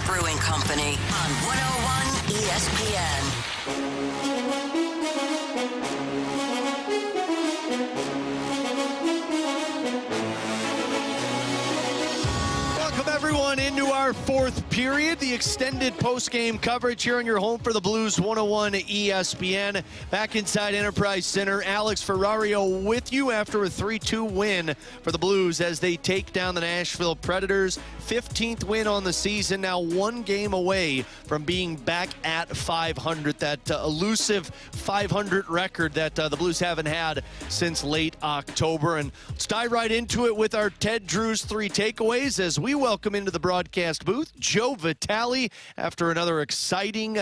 Brewing Company on 101 ESPN. Everyone into our fourth period, the extended post-game coverage here on your home for the Blues, 101 ESPN. Back inside Enterprise Center, Alex Ferrario with you after a 3-2 win for the Blues as they take down the Nashville Predators. 15th win on the season, now one game away from being back at 500, that elusive 500 record that the Blues haven't had since late October. And let's dive right into it with our Ted Drew's three takeaways as we welcome into the broadcast booth Joe Vitale after another exciting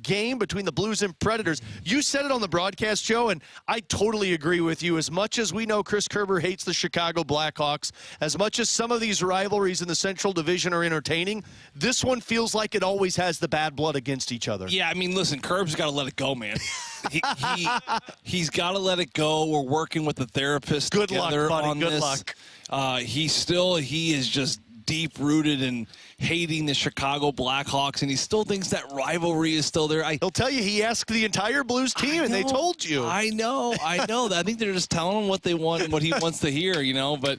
game between the Blues and Predators. You said it on the broadcast, Joe, and I totally agree with you. As much as we know Chris Kerber hates the Chicago Blackhawks, as much as some of these rivalries in the Central Division are entertaining, this one feels like it always has the bad blood against each other. Yeah, I mean, listen, Kerb's got to let it go, man. He's got to let it go. We're working with the therapist Good together luck, buddy. on Good this. luck. He is just deep-rooted in hating the Chicago Blackhawks, and he still thinks that rivalry is still there. He'll tell you he asked the entire Blues team, and they told you. I know. I think they're just telling him what they want and what he wants to hear, you know. But,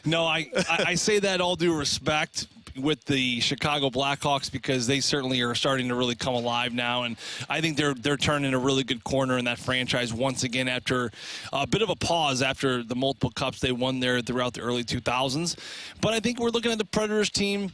no, I say that all due respect with the Chicago Blackhawks because they certainly are starting to really come alive now, and I think they're turning a really good corner in that franchise once again after a bit of a pause after the multiple cups they won there throughout the early 2000s. But I think we're looking at the Predators team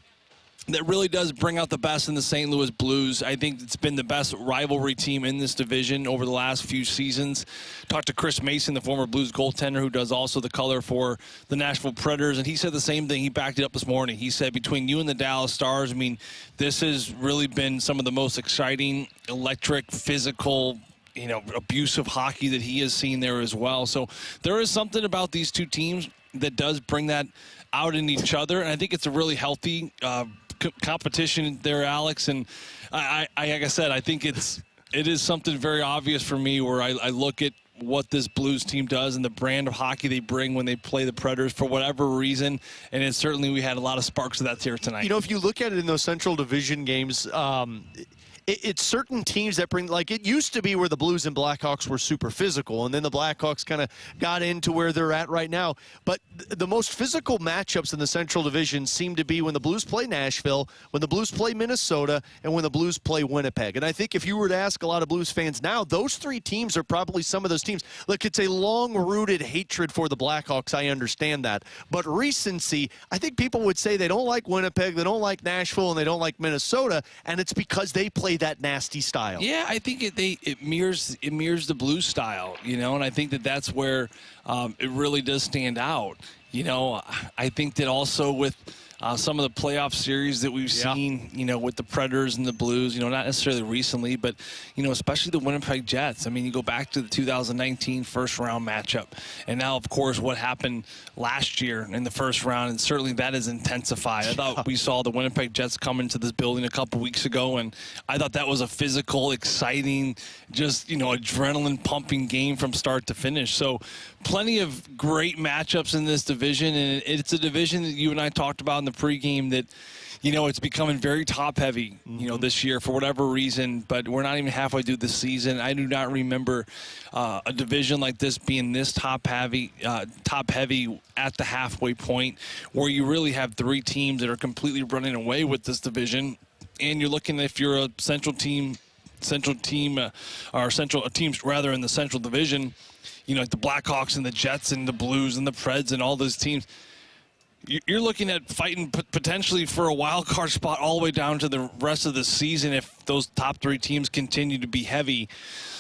that really does bring out the best in the St. Louis Blues. I think it's been the best rivalry team in this division over the last few seasons. Talked to Chris Mason, the former Blues goaltender, who does also the color for the Nashville Predators, and he said the same thing. He backed it up this morning. He said, between you and the Dallas Stars, I mean, this has really been some of the most exciting, electric, physical, abusive hockey that he has seen there as well. So there is something about these two teams that does bring that out in each other, and I think it's a really healthy competition there, Alex. And like I said, I think it is something very obvious for me where I look at what this Blues team does and the brand of hockey they bring when they play the Predators for whatever reason. And it's certainly we had a lot of sparks of that here tonight. If you look at it in those Central Division games, it's certain teams that bring, like it used to be where the Blues and Blackhawks were super physical, and then the Blackhawks kind of got into where they're at right now. But the most physical matchups in the Central Division seem to be when the Blues play Nashville, when the Blues play Minnesota, and when the Blues play Winnipeg. And I think if you were to ask a lot of Blues fans now, those three teams are probably some of those teams. Look, it's a long-rooted hatred for the Blackhawks. I understand that. But recency, I think people would say they don't like Winnipeg, they don't like Nashville, and they don't like Minnesota, and it's because they play that nasty style. Yeah, I think it mirrors the Blues style, and I think that's where it really does stand out. I think that also with some of the playoff series that we've seen, with the Predators and the Blues, not necessarily recently, but, especially the Winnipeg Jets. I mean, you go back to the 2019 first-round matchup, and now, of course, what happened last year in the first round, and certainly that has intensified. I thought we saw the Winnipeg Jets come into this building a couple weeks ago, and I thought that was a physical, exciting, just, adrenaline-pumping game from start to finish. So plenty of great matchups in this division, and it's a division that you and I talked about in the pregame that, it's becoming very top-heavy, this year for whatever reason, but we're not even halfway through the season. I do not remember a division like this being this top-heavy at the halfway point where you really have three teams that are completely running away with this division, and you're looking if you're a teams rather in the Central Division, like the Blackhawks and the Jets and the Blues and the Preds and all those teams. You're looking at fighting potentially for a wild card spot all the way down to the rest of the season if those top three teams continue to be heavy.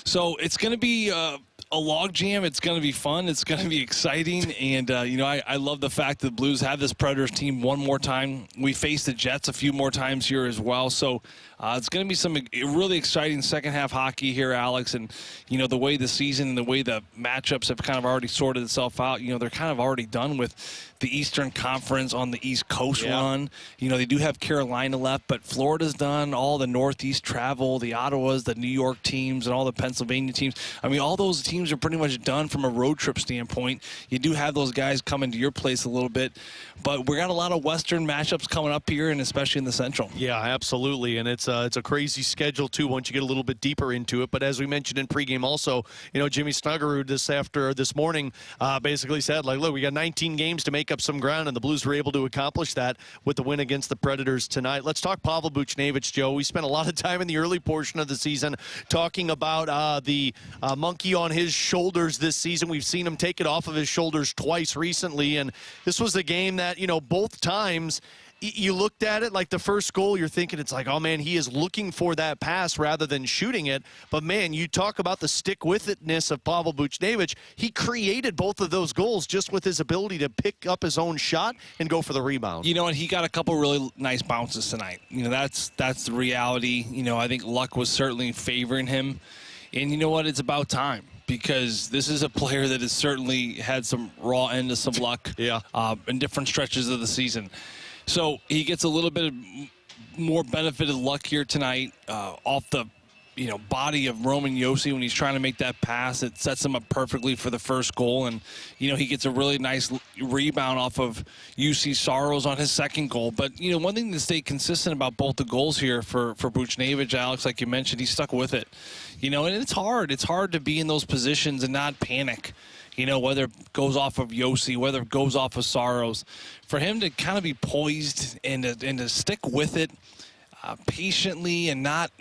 So it's going to be a logjam. It's going to be fun. It's going to be exciting. And, I love the fact that the Blues have this Predators team one more time. We face the Jets a few more times here as well. So it's going to be some really exciting second-half hockey here, Alex. And, the way the season and the way the matchups have kind of already sorted itself out, they're kind of already done with the Eastern Conference on the East Coast run. You know, they do have Carolina left, but Florida's done all the Northeast travel, the Ottawas, the New York teams, and all the Pennsylvania teams. I mean, all those teams are pretty much done from a road trip standpoint. You do have those guys coming to your place a little bit, but we got a lot of Western matchups coming up here, and especially in the Central. Yeah, absolutely, and it's a crazy schedule too once you get a little bit deeper into it. But as we mentioned in pregame, also, you know, Jimmy Snuggerud this morning basically said, like, look, we got 19 games to make up some ground, and the Blues were able to accomplish that with the win against the Predators tonight. Let's talk Pavel Buchnevich, Joe. We spent a lot of time in the early portion of the season talking about the monkey on his shoulders this season. We've seen him take it off of his shoulders twice recently, and this was a game that, you know, both times you looked at it like the first goal, you're thinking it's like, oh, man, he is looking for that pass rather than shooting it. But, man, you talk about the stick-with-itness of Pavel Buchnevich. He created both of those goals just with his ability to pick up his own shot and go for the rebound. You know, and he got a couple really nice bounces tonight. You know, that's the reality. You know, I think luck was certainly favoring him. And you know what? It's about time, because this is a player that has certainly had some raw end of some luck in different stretches of the season. So he gets a little bit of more benefit of luck here tonight off the, you know, body of Roman Josi when he's trying to make that pass. It sets him up perfectly for the first goal. And, you know, he gets a really nice rebound off of UC Saros on his second goal. But, you know, one thing to stay consistent about both the goals here for Buchnevich, Alex, like you mentioned, he stuck with it. You know, and it's hard. It's hard to be in those positions and not panic. You know, whether it goes off of Josi, whether it goes off of Saros. For him to kind of be poised and to stick with it patiently and not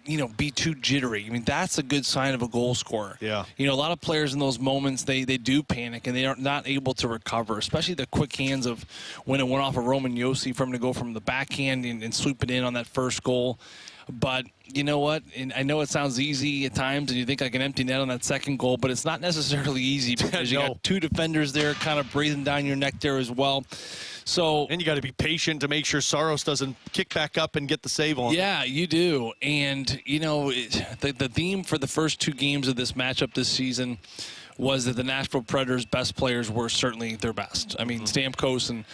you know, be too jittery. I mean, that's a good sign of a goal scorer. Yeah. You know, a lot of players in those moments, they do panic and they are not able to recover, especially the quick hands of when it went off of Roman Josi for him to go from the backhand and sweep it in on that first goal. But you know what? And I know it sounds easy at times, and you think like an empty net on that second goal, but it's not necessarily easy because you got two defenders there kind of breathing down your neck there as well. So, and you got to be patient to make sure Saros doesn't kick back up and get the save on. Yeah, you do. And, you know, the theme for the first two games of this matchup this season was that the Nashville Predators' best players were certainly their best. I mean, Stamkos and,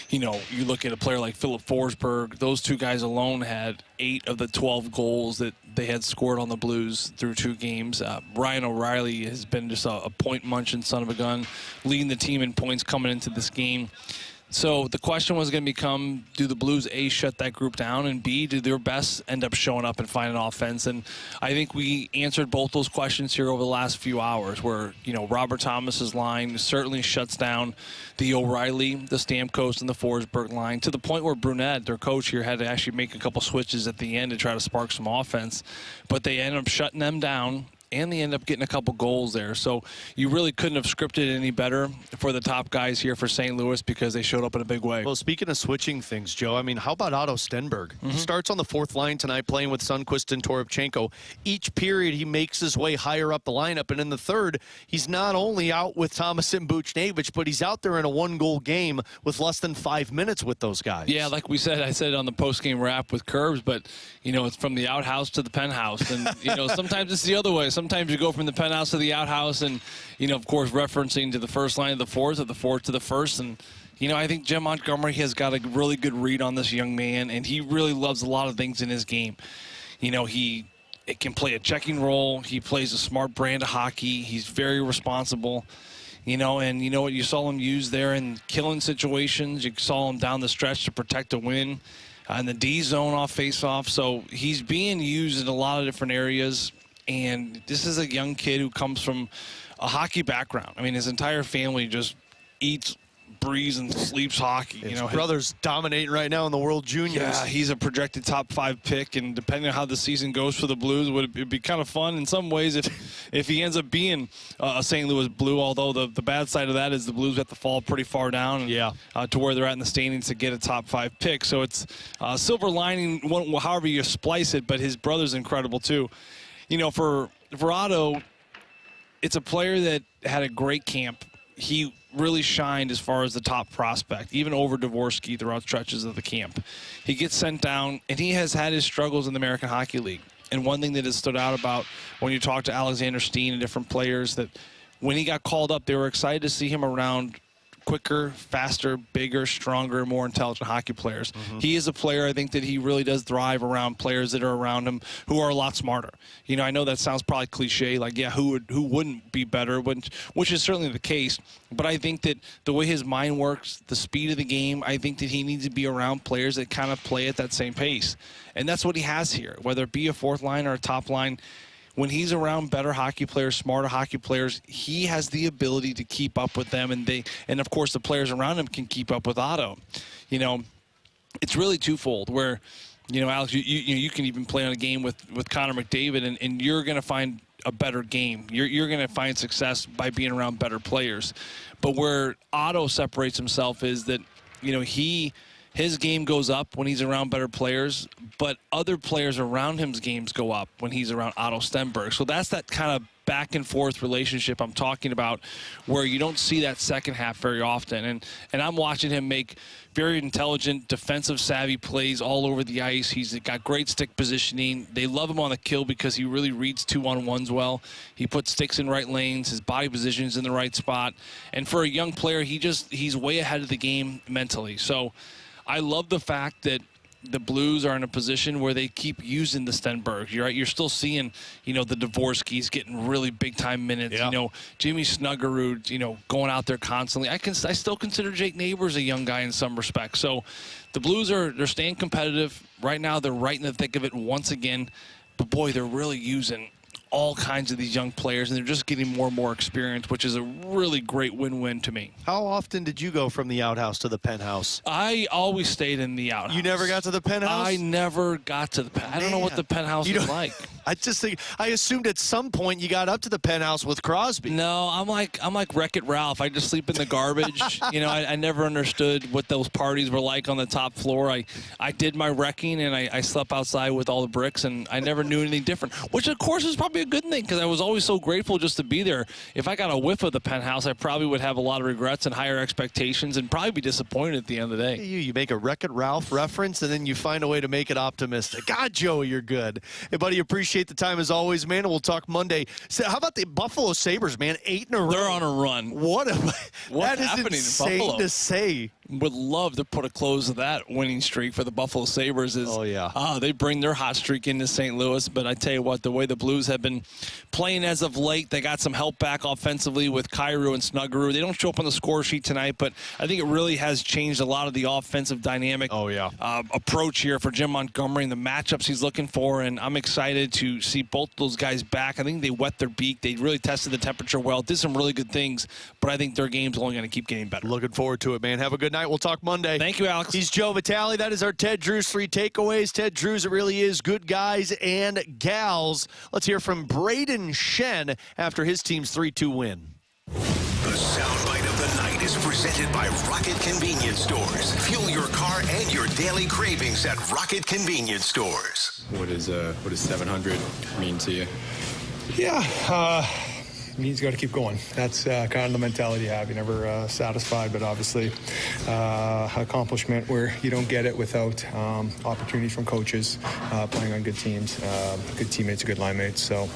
you know, you look at a player like Philip Forsberg, those two guys alone had 8 of the 12 goals that they had scored on the Blues through 2 games. Ryan O'Reilly has been just a point-munching son of a gun, leading the team in points coming into this game. So the question was going to become, do the Blues, A, shut that group down, and B, do their best end up showing up and finding offense? And I think we answered both those questions here over the last few hours where, you know, Robert Thomas's line certainly shuts down the O'Reilly, the Stamkos, and the Forsberg line to the point where Brunette, their coach here, had to actually make a couple switches at the end to try to spark some offense. But they ended up shutting them down, and they end up getting a couple goals there. So you really couldn't have scripted it any better for the top guys here for St. Louis because they showed up in a big way. Well, speaking of switching things, Joe, I mean, how about Otto Stenberg? He starts on the 4th line tonight playing with Sundqvist and Toropchenko. Each period, he makes his way higher up the lineup. And in the third, he's not only out with Thomas and Buchnevich, but he's out there in a 1-goal game with less than 5 minutes with those guys. Yeah, like we said, I said it on the post-game wrap with Curbs, but, you know, it's from the outhouse to the penthouse. And, you know, sometimes it's the other way. Sometimes you go from the penthouse to the outhouse and, you know, of course, referencing to the first line of the fourth or the fourth to the first. And, you know, I think Jim Montgomery has got a really good read on this young man, and he really loves a lot of things in his game. You know, it can play a checking role. He plays a smart brand of hockey. He's very responsible. You know, and you know what? You saw him use there in killing situations. You saw him down the stretch to protect a win in the D zone off face-off. So he's being used in a lot of different areas. And this is a young kid who comes from a hockey background. I mean, his entire family just eats, breathes, and sleeps hockey. His brother's dominating right now in the World Juniors. Yeah, he's a projected top 5 pick, and depending on how the season goes for the Blues, it'd be kind of fun in some ways if he ends up being a St. Louis Blue, although the bad side of that is the Blues have to fall pretty far down to where they're at in the standings to get a top 5 pick. So it's silver lining, however you splice it, but his brother's incredible too. You know, for Otto, it's a player that had a great camp. He really shined as far as the top prospect, even over Dvorsky throughout stretches of the camp. He gets sent down, and he has had his struggles in the American Hockey League. And one thing that has stood out about when you talk to Alexander Steen and different players, that when he got called up, they were excited to see him around quicker, faster, bigger, stronger, more intelligent hockey players. He is a player, I think, that he really does thrive around players that are around him who are a lot smarter. You know, I know that sounds probably cliche, like, yeah, who wouldn't be better, which is certainly the case. But I think that the way his mind works, the speed of the game, I think that he needs to be around players that kind of play at that same pace. And that's what he has here, whether it be a fourth line or a top line. When he's around better hockey players, smarter hockey players, he has the ability to keep up with them, and of course the players around him can keep up with Otto. You know, it's really twofold where, you know, Alex, you can even play on a game with Connor McDavid, and you're going to find a better game. You're going to find success by being around better players. But where Otto separates himself is that, you know, his game goes up when he's around better players, but other players around him's games go up when he's around Otto Stenberg. So that's that kind of back and forth relationship I'm talking about, where you don't see that second half very often. And I'm watching him make very intelligent, defensive savvy plays all over the ice. He's got great stick positioning. They love him on the kill because he really reads 2-on-1s well. He puts sticks in right lanes. His body position's in the right spot. And for a young player, he's way ahead of the game mentally. So I love the fact that the Blues are in a position where they keep using the Stenbergs. You're right. You're still seeing, you know, the Dvorsky's getting really big time minutes. Yeah. You know, Jimmy Snuggerud, you know, going out there constantly. I still consider Jake Neighbors a young guy in some respects. So the Blues they're staying competitive right now. They're right in the thick of it once again. But boy, they're really using all kinds of these young players, and they're just getting more and more experience, which is a really great win-win to me. How often did you go from the outhouse to the penthouse? I always stayed in the outhouse. You never got to the penthouse? I never got to the penthouse. I don't know what the penthouse is like. I just think I assumed at some point you got up to the penthouse with Crosby. No, I'm like Wreck-It Ralph. I just sleep in the garbage. You know, I never understood what those parties were like on the top floor. I did my wrecking, and I slept outside with all the bricks, and I never knew anything different, which of course is probably a good thing because I was always so grateful just to be there. If I got a whiff of the penthouse, I probably would have a lot of regrets and higher expectations and probably be disappointed at the end of the day. You make a Wreck-It Ralph reference, and then you find a way to make it optimistic. God, Joey, you're good. Hey, buddy, appreciate the time as always, man. We'll talk Monday. So how about the Buffalo Sabres, man? 8 in a row. They're on a run. What's that is happening insane in Buffalo? To say. Would love to put a close to that winning streak for the Buffalo Sabres. They bring their hot streak into St. Louis. But I tell you what, the way the Blues have been playing as of late, they got some help back offensively with Kyrou and Snuggerud. They don't show up on the score sheet tonight, but I think it really has changed a lot of the offensive dynamic approach here for Jim Montgomery and the matchups he's looking for. And I'm excited to see both those guys back. I think they wet their beak. They really tested the temperature well, did some really good things, but I think their game's only going to keep getting better. Looking forward to it, man. Have a good night. We'll talk Monday. Thank you, Alex. He's Joe Vitale. That is our Ted Drews 3 takeaways. Ted Drews, it really is good guys and gals. Let's hear from Braden Shen after his team's 3-2 win. The soundbite of the night is presented by Rocket Convenience Stores. Fuel your car and your daily cravings at Rocket Convenience Stores. What does 700 mean to you? Yeah, means you got to keep going. That's kind of the mentality you have. You're never satisfied, but obviously accomplishment where you don't get it without opportunity from coaches, playing on good teams, good teammates, good line mates. So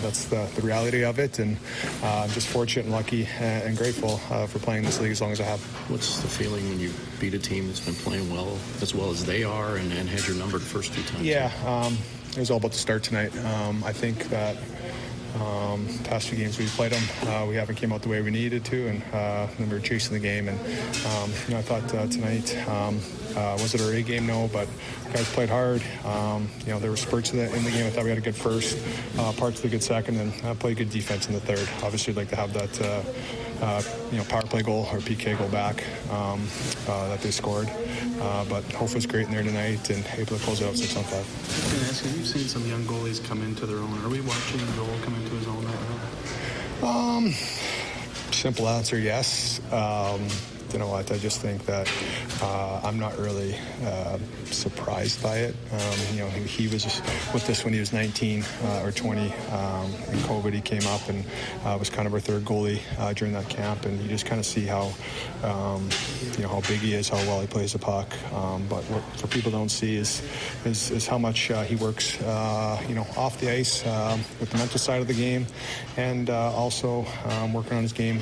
that's the reality of it, and I'm just fortunate and lucky and grateful for playing this league as long as I have. What's the feeling when you beat a team that's been playing well as they are and had your number the first 2 times? Yeah, it was all about the start tonight. I think that past few games we've played them, we haven't came out the way we needed to, and then we were chasing the game. And I thought tonight, was it our A game? No, but guys played hard. There were spurts in the game. I thought we had a good first, parts of the good second, and played good defense in the third. Obviously, I'd like to have that power play goal or PK goal back that they scored. But hopefully it's great in there tonight and able to close it out 6-on-5. I was going to ask you, you've seen some young goalies come into their own. Are we watching Joel come into his own right now? Simple answer, yes. you know what, I just think that I'm not really surprised by it. You know, he was with this when he was 19 or 20. In COVID, he came up and was kind of our third goalie during that camp, and you just kind of see how, you know, how big he is, how well he plays the puck. But what for people don't see is how much he works, you know, off the ice with the mental side of the game, and also working on his game,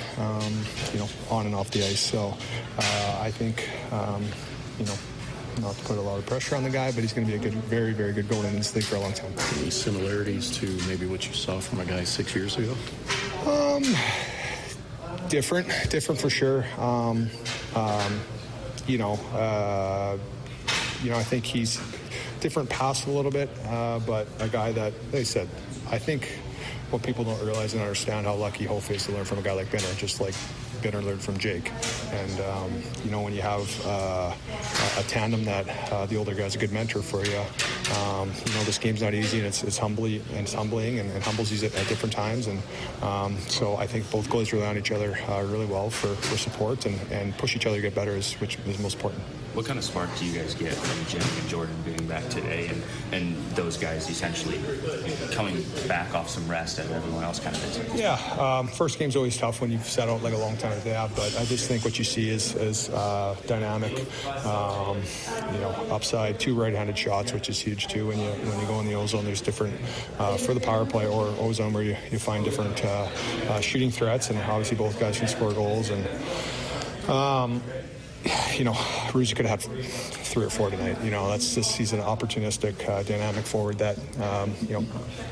you know, on and off the ice. So I think, you know, not to put a lot of pressure on the guy, but he's going to be a good, very, very good goalie in this league for a long time. Any similarities to maybe what you saw from a guy 6 years ago? Different for sure. You know, I think he's different past a little bit, but a guy that they said, I think what people don't realize and understand how lucky Hof is to learn from a guy like Benner, just like Benner learned from Jake. And, you know, when you have a tandem that the older guy's a good mentor for you, you know, this game's not easy, and it's humbling and humbles you at different times. And so I think both goalies rely on each other really well for support and push each other to get better, which is most important. What kind of spark do you guys get from Jim and Jordan being back today and those guys essentially coming back off some rest as everyone else kind of is? Yeah, first game's always tough when you've set out like a long time as they have, but I just think what you see is dynamic, you know, upside, 2 right-handed shots, which is huge too. When you go in the O-zone, there's different, for the power play or O-zone, where you find different shooting threats, and obviously both guys can score goals. And you know, Ruzzi could have had 3 or 4 tonight. You know, he's an opportunistic, dynamic forward that, you know,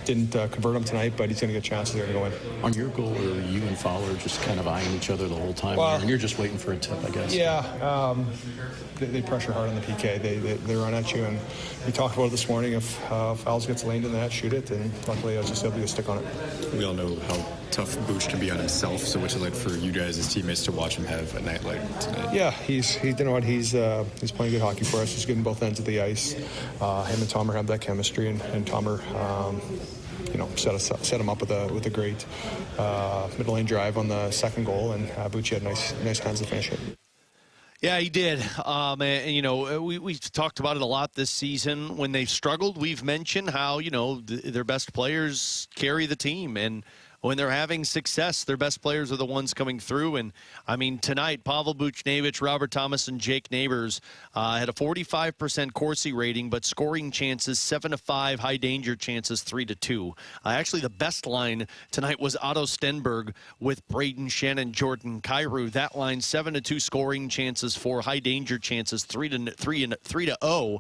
didn't convert him tonight, but he's going to get chances there to go in. On your goal, are you and Fowler just kind of eyeing each other the whole time, and you're just waiting for a tip, I guess? Yeah, they pressure hard on the PK. They run at you, and we talked about it this morning. If Fowles gets laned in the net, shoot it, and luckily I was just able to stick on it. We all know how tough Booch can be on himself, so what's it like for you guys as teammates to watch him have a night like tonight? Yeah, you know what, he's playing good hockey for us. He's good in both ends of the ice. Him and Tomer have that chemistry, and Tomer, you know, set him up with a great middle lane drive on the second goal, and Booch had nice hands to finish it. Yeah, he did. And, you know, we've talked about it a lot this season. When they've struggled, we've mentioned how, you know, their best players carry the team. And when they're having success, their best players are the ones coming through. And, I mean, tonight, Pavel Buchnevich, Robert Thomas, and Jake Neighbors had a 45% Corsi rating, but scoring chances 7-5, high danger chances 3-2. Actually, the best line tonight was Otto Stenberg with Braden Shen and Jordan Kyrou. That line, 7-2 scoring chances, 4 high danger chances, 3-0.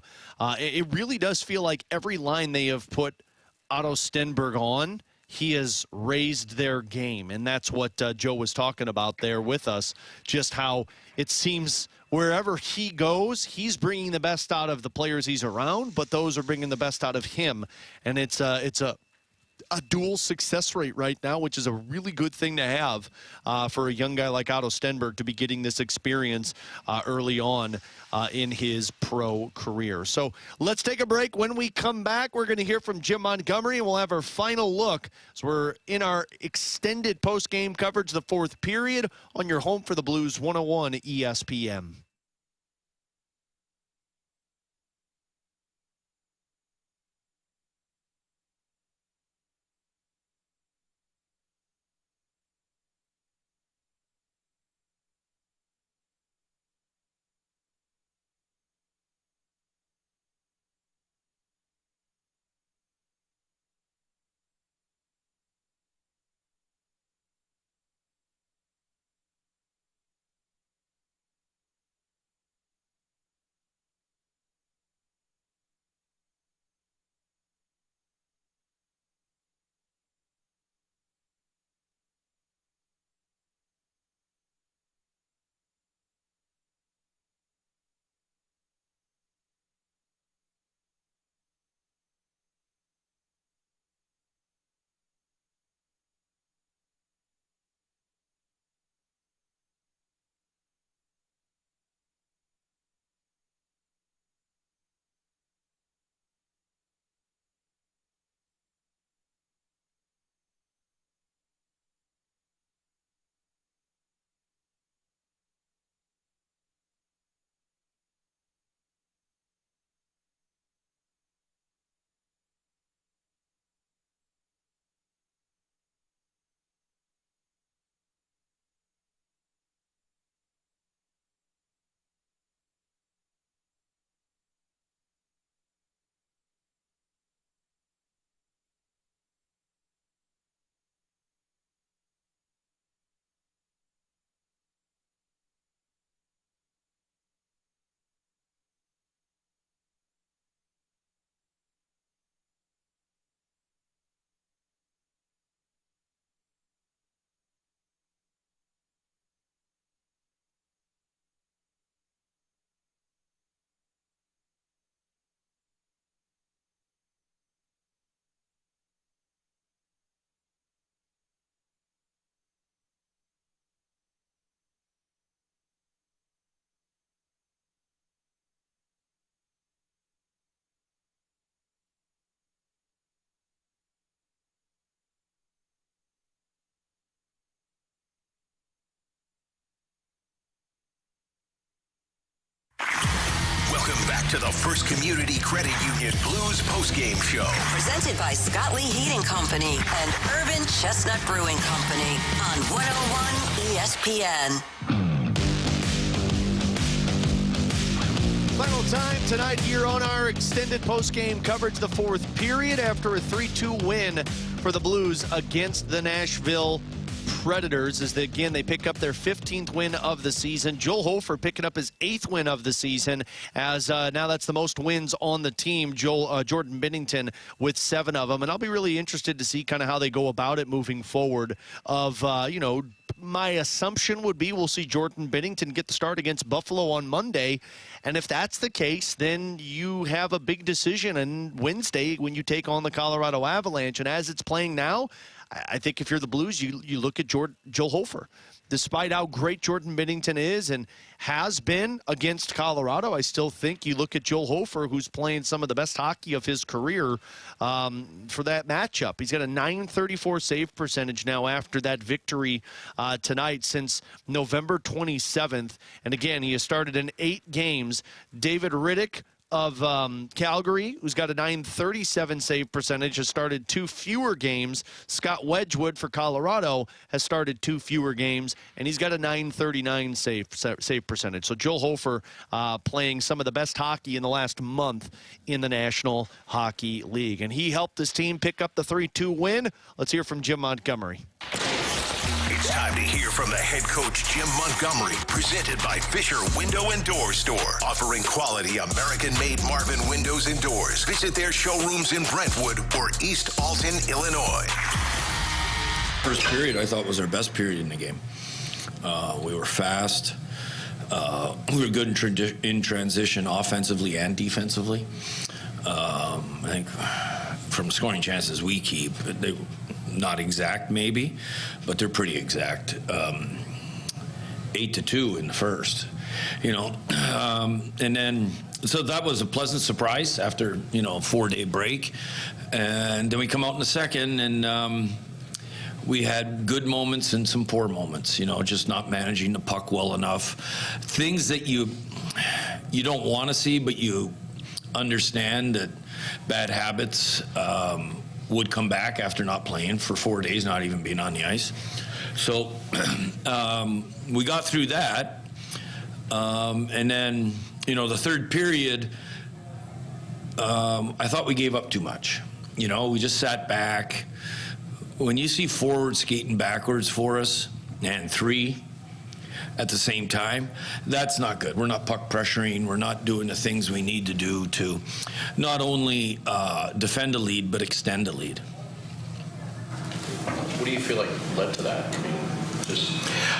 It really does feel like every line they have put Otto Stenberg on, he has raised their game, and that's what Joe was talking about there with us, just how it seems wherever he goes, he's bringing the best out of the players he's around, but those are bringing the best out of him, and it's a dual success rate right now, which is a really good thing to have for a young guy like Otto Stenberg to be getting this experience early on in his pro career. So let's take a break. When we come back, we're going to hear from Jim Montgomery, and we'll have our final look. So we're in our extended post-game coverage, the 4th period, on your home for the Blues, 101 ESPN. to the First Community Credit Union Blues postgame show. Presented by Scott Lee Heating Company and Urban Chestnut Brewing Company on 101 ESPN. Final time tonight here on our extended post-game coverage, the fourth period, after a 3-2 win for the Blues against the Nashville Predators, as they pick up their 15th win of the season. Joel Hofer picking up his 8th win of the season, as now that's the most wins on the team. Jordan Binnington with 7 of them, and I'll be really interested to see kind of how they go about it moving forward. My assumption would be we'll see Jordan Binnington get the start against Buffalo on Monday. And if that's the case, then you have a big decision on Wednesday when you take on the Colorado Avalanche. And as it's playing now, I think if you're the Blues, you look at Joel Hofer. Despite how great Jordan Binnington is and has been against Colorado, I still think you look at Joel Hofer, who's playing some of the best hockey of his career for that matchup. He's got a .934 save percentage now after that victory tonight since November 27th. And again, he has started in 8 games. David Riddick of Calgary, who's got a .937 save percentage, has started 2 fewer games. Scott Wedgwood for Colorado has started 2 fewer games, and he's got a .939 save percentage. So Joel Hofer playing some of the best hockey in the last month in the National Hockey League. And he helped his team pick up the 3-2 win. Let's hear from Jim Montgomery. It's time to hear from the head coach, Jim Montgomery, presented by Fisher Window and Door Store, offering quality American-made Marvin windows and doors. Visit their showrooms in Brentwood or East Alton, Illinois. First period, I thought, was our best period in the game. We were fast. We were good in transition offensively and defensively. I think from scoring chances we keep, they not exact maybe, but they're pretty exact. 8-2 in the first, and then so that was a pleasant surprise after a 4-day break, and then we come out in the second, and we had good moments and some poor moments, just not managing the puck well enough, things that you don't want to see, but you understand that bad habits would come back after not playing for 4 days, not even being on the ice. So we got through that. And then, the third period, I thought we gave up too much. We just sat back. When you see forwards skating backwards for us and 3 at the same time, that's not good. We're not puck pressuring. We're not doing the things we need to do to not only defend a lead, but extend a lead. What do you feel like led to that?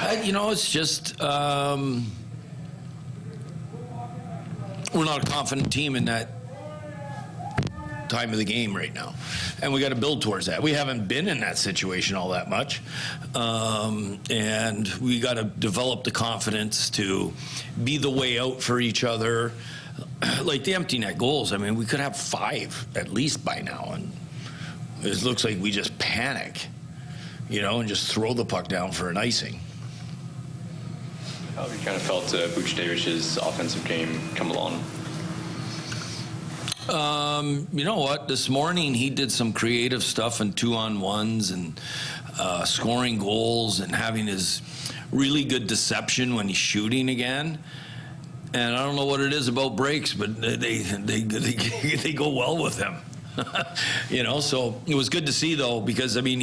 I mean, it's just we're not a confident team in that time of the game right now, and we got to build towards that. We haven't been in that situation all that much, and we got to develop the confidence to be the way out for each other. Like the empty net goals, I mean, we could have 5 at least by now, and it looks like we just panic, and just throw the puck down for an icing. How have you kind of felt Buchnevic's offensive game come along? You know what? This morning he did some creative stuff in 2-on-1s and scoring goals and having his really good deception when he's shooting again. And I don't know what it is about breaks, but they go well with him. So it was good to see, though, because, I mean,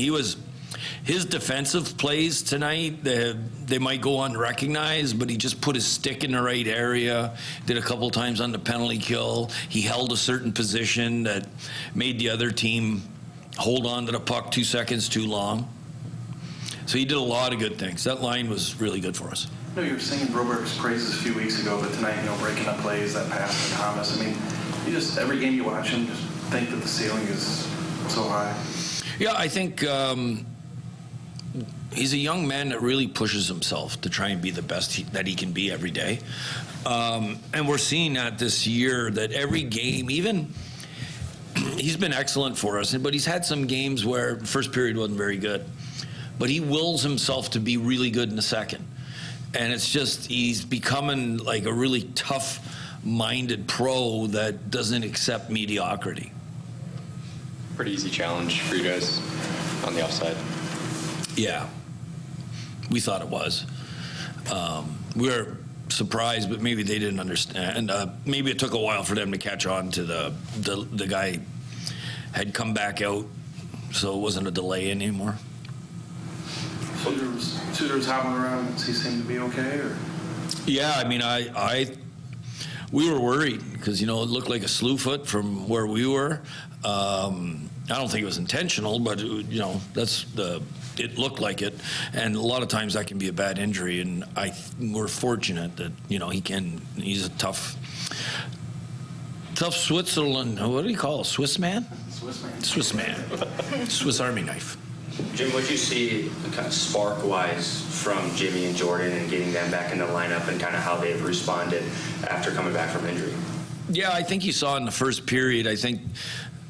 his defensive plays tonight, they might go unrecognized, but he just put his stick in the right area, did a couple times on the penalty kill. He held a certain position that made the other team hold on to the puck 2 seconds too long. So he did a lot of good things. That line was really good for us. You were singing Broberg's praises a few weeks ago, but tonight, breaking up plays, that pass to Thomas. I mean, every game you watch him, just think that the ceiling is so high. Yeah, I think he's a young man that really pushes himself to try and be the best that he can be every day. And we're seeing that this year, that every game, even he's been excellent for us, but he's had some games where the first period wasn't very good. But he wills himself to be really good in the second. And it's just, he's becoming like a really tough minded pro that doesn't accept mediocrity. Pretty easy challenge for you guys on the offside. Yeah, we thought it was. We were surprised, but maybe they didn't understand. Maybe it took a while for them to catch on to the guy had come back out, so it wasn't a delay anymore. Suter's hopping around. Does he seem to be okay? Or? Yeah, I mean, we were worried because, it looked like a slew foot from where we were. I don't think it was intentional, but, it looked like it. And a lot of times that can be a bad injury, and we're fortunate that, he's a tough Switzerland, what do you call it, Swiss man? Swiss man. Swiss Army knife. Jim, what do you see kind of spark-wise from Jimmy and Jordan and getting them back in the lineup and kind of how they've responded after coming back from injury? Yeah, I think you saw in the first period, I think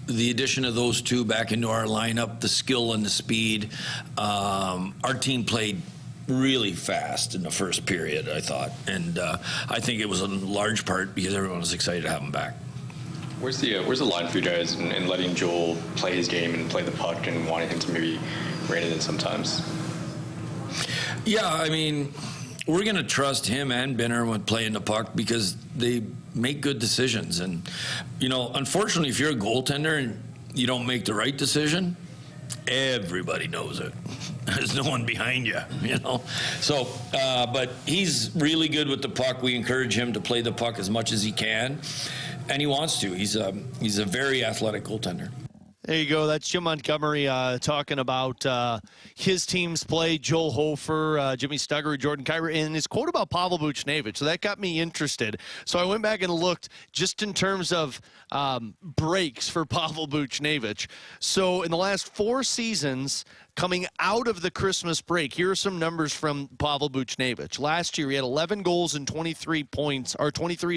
the addition of those two back into our lineup, the skill and the speed, our team played really fast in the first period, I thought. And I think it was in large part because everyone was excited to have them back. Where's the line for you guys in letting Joel play his game and play the puck and wanting him to maybe rein it in sometimes? Yeah, I mean, we're going to trust him and Benner when playing the puck because they make good decisions. And, unfortunately, if you're a goaltender and you don't make the right decision, everybody knows it. There's no one behind you, So, but he's really good with the puck. We encourage him to play the puck as much as he can. And he wants to. He's a very athletic goaltender. There you go. That's Jim Montgomery talking about his team's play. Joel Hofer, Jimmy Stuggerud, Jordan Kyrou, and his quote about Pavel Buchnevich. So that got me interested. So I went back and looked just in terms of breaks for Pavel Buchnevich. So in the last 4 seasons, coming out of the Christmas break, here are some numbers from Pavel Buchnevich. Last year, he had 11 goals and 23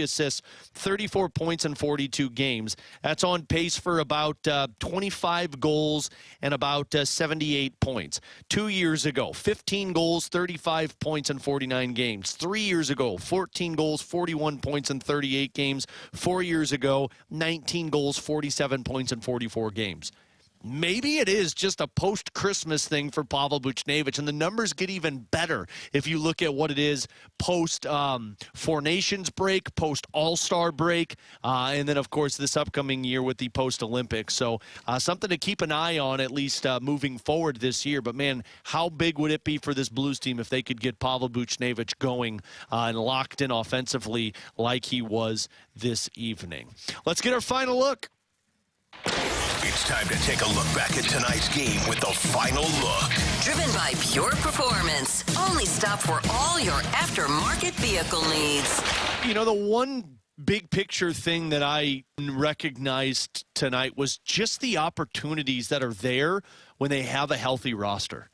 assists, 34 points in 42 games. That's on pace for about 25 goals and about 78 points. 2 years ago, 15 goals, 35 points in 49 games. 3 years ago, 14 goals, 41 points in 38 games. 4 years ago, 19 goals, 47 points in 44 games. Maybe it is just a post-Christmas thing for Pavel Buchnevich, and the numbers get even better if you look at what it is post-Four Nations break, post-All-Star break, and then, of course, this upcoming year with the post-Olympics. So something to keep an eye on, at least moving forward this year. But, man, how big would it be for this Blues team if they could get Pavel Buchnevich going and locked in offensively like he was this evening? Let's get our final look. It's time to take a look back at tonight's game with the final look. Driven by Pure Performance. Only stop for all your aftermarket vehicle needs. The one big picture thing that I recognized tonight was just the opportunities that are there when they have a healthy roster.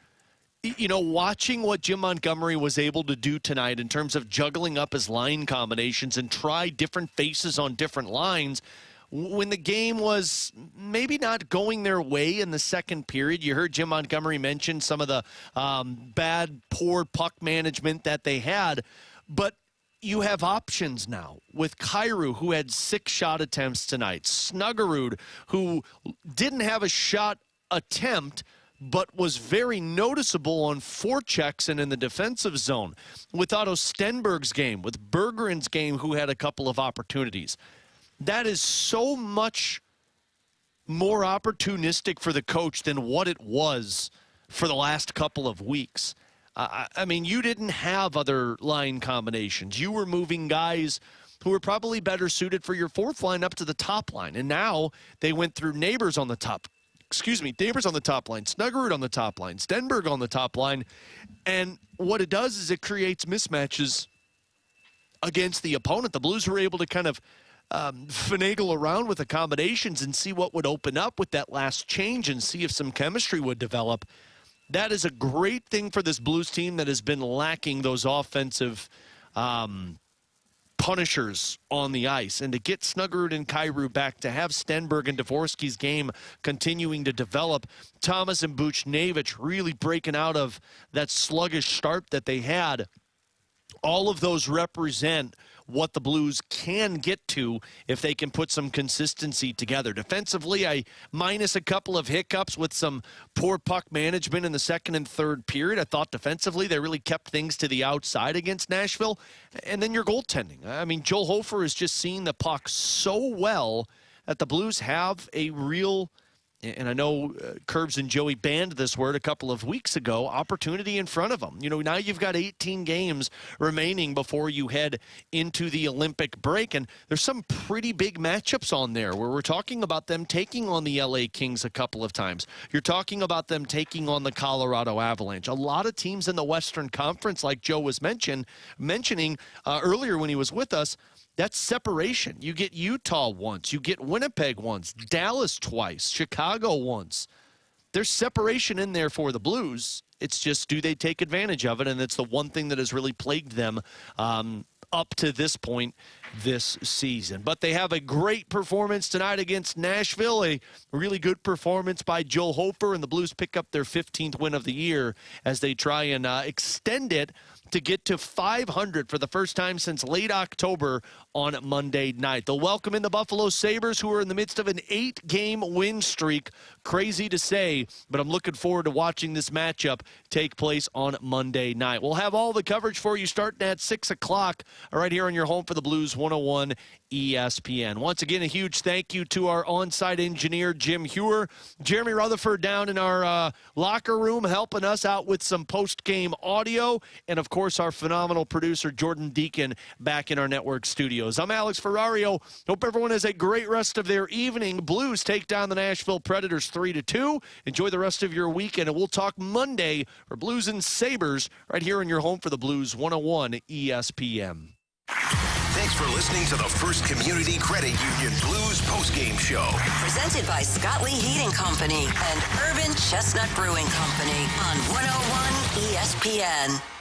Watching what Jim Montgomery was able to do tonight in terms of juggling up his line combinations and try different faces on different lines. When the game was maybe not going their way in the second period, you heard Jim Montgomery mention some of the poor puck management that they had. But you have options now with Kyrou, who had 6 shot attempts tonight. Snuggerud, who didn't have a shot attempt, but was very noticeable on forechecks and in the defensive zone. With Otto Stenberg's game, with Bergeron's game, who had a couple of opportunities. That is so much more opportunistic for the coach than what it was for the last couple of weeks. I mean, you didn't have other line combinations. You were moving guys who were probably better suited for your fourth line up to the top line. And now they went through Neighbors on the top line, Snuggerud on the top line, Stenberg on the top line. And what it does is it creates mismatches against the opponent. The Blues were able to kind of finagle around with the combinations and see what would open up with that last change and see if some chemistry would develop. That is a great thing for this Blues team that has been lacking those offensive punishers on the ice. And to get Snuggerud and Kyrou back, to have Stenberg and Dvorsky's game continuing to develop, Thomas and Buchnevich really breaking out of that sluggish start that they had, all of those represent what the Blues can get to if they can put some consistency together. Defensively, I minus a couple of hiccups with some poor puck management in the second and third period. I thought defensively they really kept things to the outside against Nashville. And then your goaltending. I mean, Joel Hofer is just seeing the puck so well that the Blues have a real, and I know Curbs and Joey banned this word a couple of weeks ago, opportunity in front of them. You know, now you've got 18 games remaining before you head into the Olympic break, and there's some pretty big matchups on there where we're talking about them taking on the LA Kings a couple of times. You're talking about them taking on the Colorado Avalanche. A lot of teams in the Western Conference, like Joe was mentioning earlier when he was with us, that's separation. You get Utah once. You get Winnipeg once. Dallas twice. Chicago once. There's separation in there for the Blues. It's just, do they take advantage of it? And it's the one thing that has really plagued them up to this point this season. But they have a great performance tonight against Nashville, a really good performance by Joel Hofer, and the Blues pick up their 15th win of the year as they try and extend it to get to 500 for the first time since late October on Monday night. They'll welcome in the Buffalo Sabres, who are in the midst of an 8-game win streak. Crazy to say, but I'm looking forward to watching this matchup take place on Monday night. We'll have all the coverage for you starting at 6 o'clock right here on your home for the Blues 101 ESPN. Once again, a huge thank you to our on-site engineer, Jim Hewer. Jeremy Rutherford down in our locker room helping us out with some post-game audio. And, of course, our phenomenal producer, Jordan Deacon, back in our network studios. I'm Alex Ferrario. Hope everyone has a great rest of their evening. Blues take down the Nashville Predators 3-2. Enjoy the rest of your weekend, and we'll talk Monday for Blues and Sabres right here on your home for the Blues 101 ESPN. Thanks for listening to the First Community Credit Union Blues postgame show. Presented by Scott Lee Heating Company and Urban Chestnut Brewing Company on 101 ESPN.